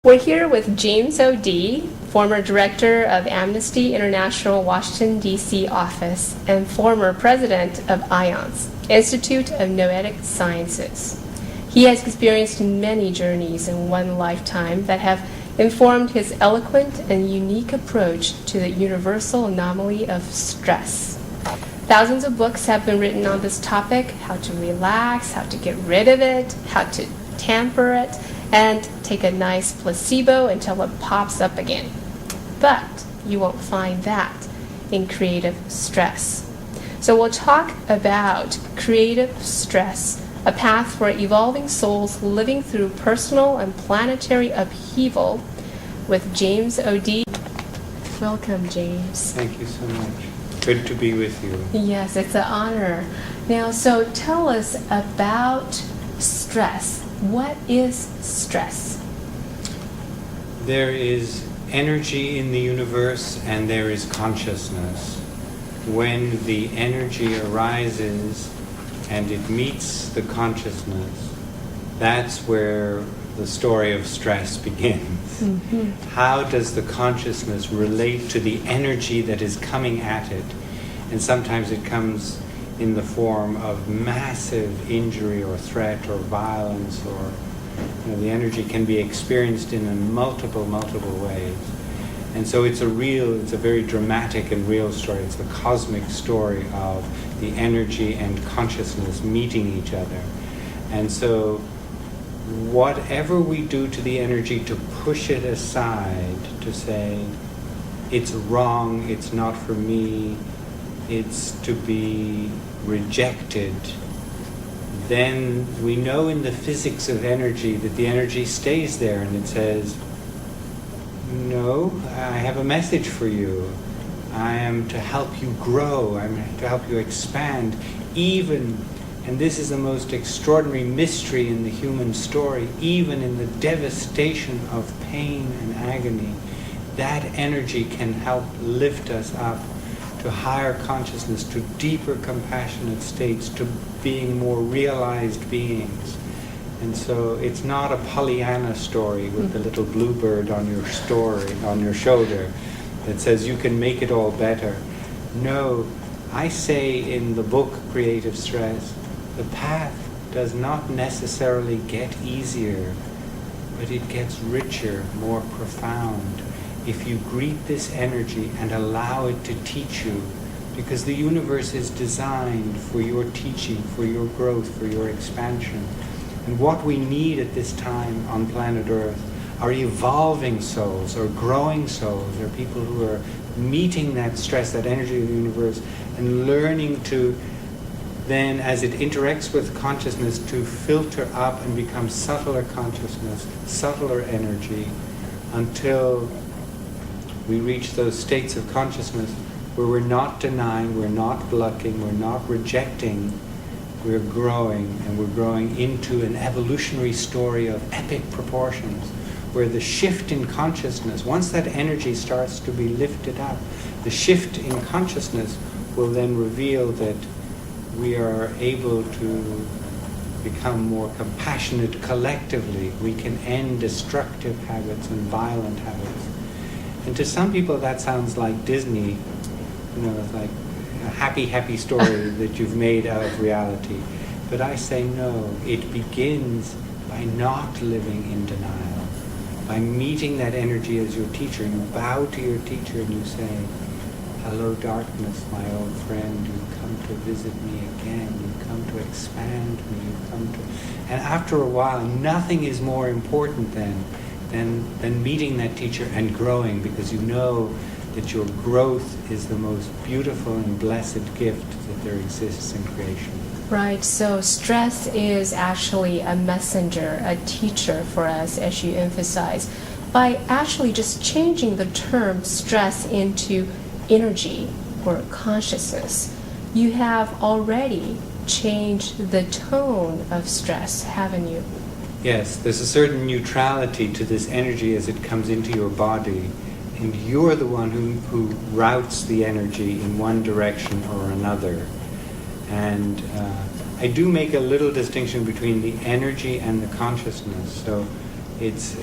We're here with James O'Dea, former director of Amnesty International Washington, D.C. office and former president of IONS, Institute of Noetic Sciences. He has experienced many journeys in one lifetime that have informed his eloquent and unique approach to the universal anomaly of stress. Thousands of books have been written on this topic: how to relax, how to get rid of it, how to tamper it, and take a nice placebo until it pops up again. But you won't find that in creative stress. So we'll talk about creative stress, a path for evolving souls living through personal and planetary upheaval, with James O'Dea. Welcome, James. Thank you so much. Good to be with you. Yes, it's an honor. Now, so tell us about stress. What is stress? There is energy in the universe and there is consciousness. When the energy arises and it meets the consciousness, that's where the story of stress begins. Mm-hmm. How does the consciousness relate to the energy that is coming at it? And sometimes it comes in the form of massive injury or threat or violence, or the energy can be experienced in multiple ways. And so it's a very dramatic and real story. It's the cosmic story of the energy and consciousness meeting each other. And so whatever we do to the energy to push it aside, to say, it's wrong, it's not for me, it's to be rejected, then we know in the physics of energy that the energy stays there and it says, no, I have a message for you. I am to help you grow. I'm to help you expand. Even, and this is the most extraordinary mystery in the human story, even in the devastation of pain and agony, that energy can help lift us up to higher consciousness, to deeper compassionate states, to being more realized beings. And so it's not a Pollyanna story with the little bluebird on your shoulder that says you can make it all better. No, I say in the book Creative Stress, the path does not necessarily get easier, but it gets richer, more profound, if you greet this energy and allow it to teach you, because the universe is designed for your teaching, for your growth, for your expansion. And what we need at this time on planet Earth are evolving souls, or growing souls, or people who are meeting that stress, that energy of the universe, and learning to then, as it interacts with consciousness, to filter up and become subtler consciousness, subtler energy, until we reach those states of consciousness where we're not denying, we're not blocking, we're not rejecting, we're growing, and we're growing into an evolutionary story of epic proportions, where the shift in consciousness, once that energy starts to be lifted up, the shift in consciousness will then reveal that we are able to become more compassionate collectively. We can end destructive habits and violent habits. And to some people that sounds like Disney, it's like a happy story that you've made out of reality. But I say no, it begins by not living in denial, by meeting that energy as your teacher. You bow to your teacher and you say, hello darkness, my old friend, you've come to visit me again, you've come to expand me, you've come to... And after a while, nothing is more important than meeting that teacher and growing, because you know that your growth is the most beautiful and blessed gift that there exists in creation. Right, so stress is actually a messenger, a teacher for us, as you emphasize, by actually just changing the term stress into energy or consciousness. You have already changed the tone of stress, haven't you? Yes, there's a certain neutrality to this energy as it comes into your body, and you're the one who routes the energy in one direction or another. And I do make a little distinction between the energy and the consciousness. So it's,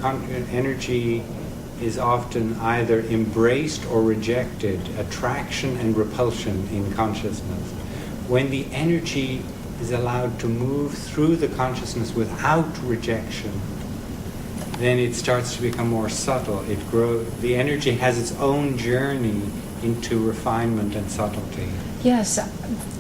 energy is often either embraced or rejected, attraction and repulsion in consciousness. When the energy is allowed to move through the consciousness without rejection, then it starts to become more subtle. It grows. The energy has its own journey into refinement and subtlety. Yes,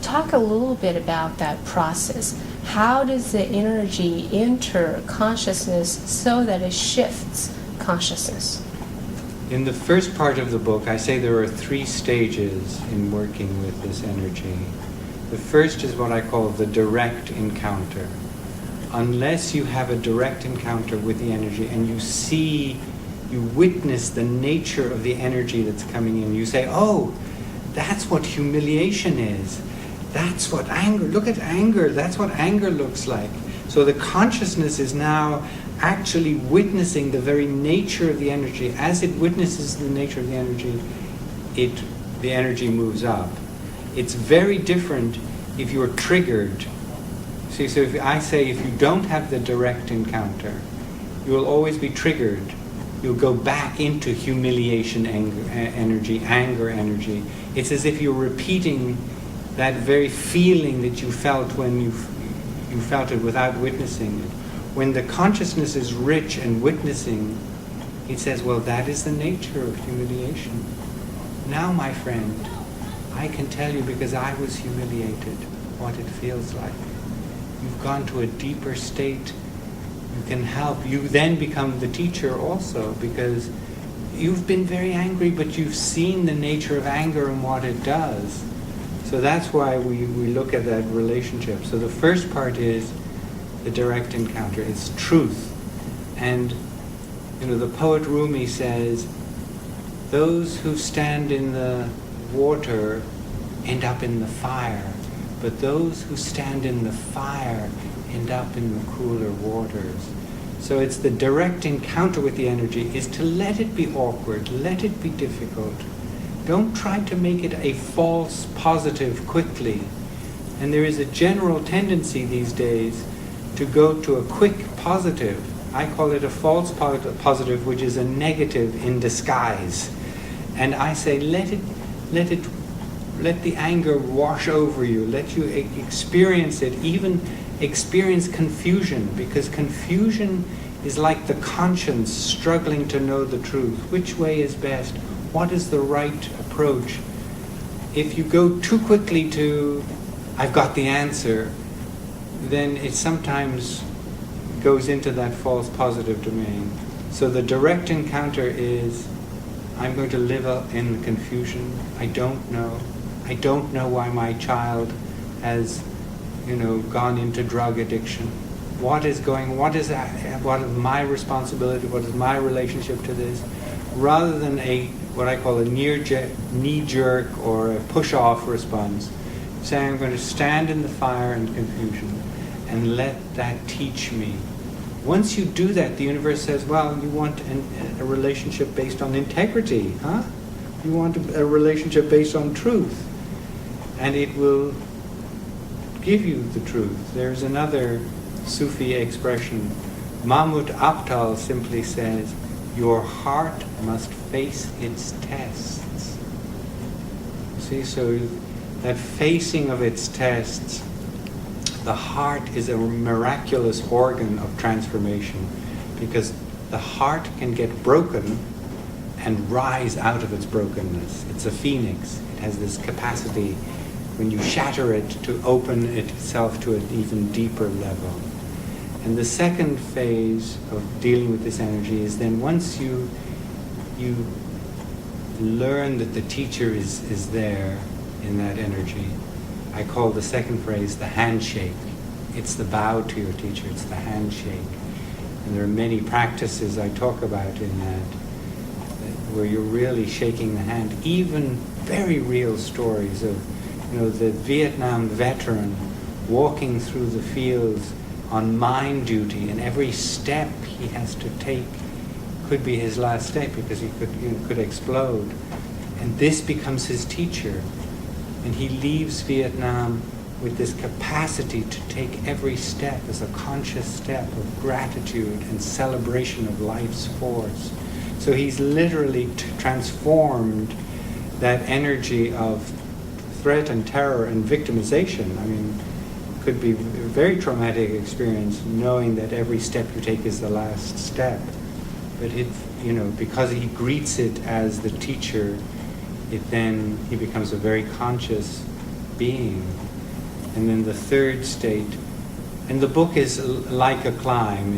talk a little bit about that process. How does the energy enter consciousness so that it shifts consciousness? In the first part of the book, I say there are 3 stages in working with this energy. The first is what I call the direct encounter. Unless you have a direct encounter with the energy and you witness the nature of the energy that's coming in, you say, oh, that's what humiliation is. That's what anger, look at anger, that's what anger looks like. So the consciousness is now actually witnessing the very nature of the energy. As it witnesses the nature of the energy, the energy moves up. It's very different if you're triggered. See, so if I say if you don't have the direct encounter, you will always be triggered. You'll go back into humiliation anger energy. It's as if you're repeating that very feeling that you felt when you felt it without witnessing it. When the consciousness is rich and witnessing, it says, well, that is the nature of humiliation. Now, my friend, I can tell you, because I was humiliated, what it feels like. You've gone to a deeper state. You can help. You then become the teacher also, because you've been very angry, but you've seen the nature of anger and what it does. So that's why we look at that relationship. So the first part is the direct encounter. It's truth. And, the poet Rumi says, those who stand in the water end up in the fire, but those who stand in the fire end up in the cooler waters. So it's the direct encounter with the energy is to let it be awkward, let it be difficult. Don't try to make it a false positive quickly. And there is a general tendency these days to go to a quick positive. I call it a false positive, which is a negative in disguise. And I say, let the anger wash over you. Let you experience it. Even experience confusion, because confusion is like the conscience struggling to know the truth. Which way is best? What is the right approach? If you go too quickly to, I've got the answer, then it sometimes goes into that false positive domain. So the direct encounter is, I'm going to live in the confusion. I don't know. I don't know why my child has, gone into drug addiction. What is my responsibility? What is my relationship to this? Rather than what I call a knee-jerk or a push-off response, saying I'm going to stand in the fire and confusion and let that teach me. Once you do that, the universe says, well, you want a relationship based on integrity, huh? You want a relationship based on truth. And it will give you the truth. There's another Sufi expression. Mahmud Abtal simply says, your heart must face its tests. See, so that facing of its tests, the heart is a miraculous organ of transformation, because the heart can get broken and rise out of its brokenness. It's a phoenix. It has this capacity, when you shatter it, to open itself to an even deeper level. And the second phase of dealing with this energy is then once you learn that the teacher is there in that energy, I call the second phrase the handshake. It's the bow to your teacher, it's the handshake. And there are many practices I talk about in that, where you're really shaking the hand. Even very real stories of, the Vietnam veteran walking through the fields on mine duty, and every step he has to take could be his last step, because he could explode. And this becomes his teacher. And he leaves Vietnam with this capacity to take every step as a conscious step of gratitude and celebration of life's force. So he's literally transformed that energy of threat and terror and victimization. I mean, it could be a very traumatic experience knowing that every step you take is the last step. But because he greets it as the teacher, he becomes a very conscious being. And then the third state, and the book is like a climb.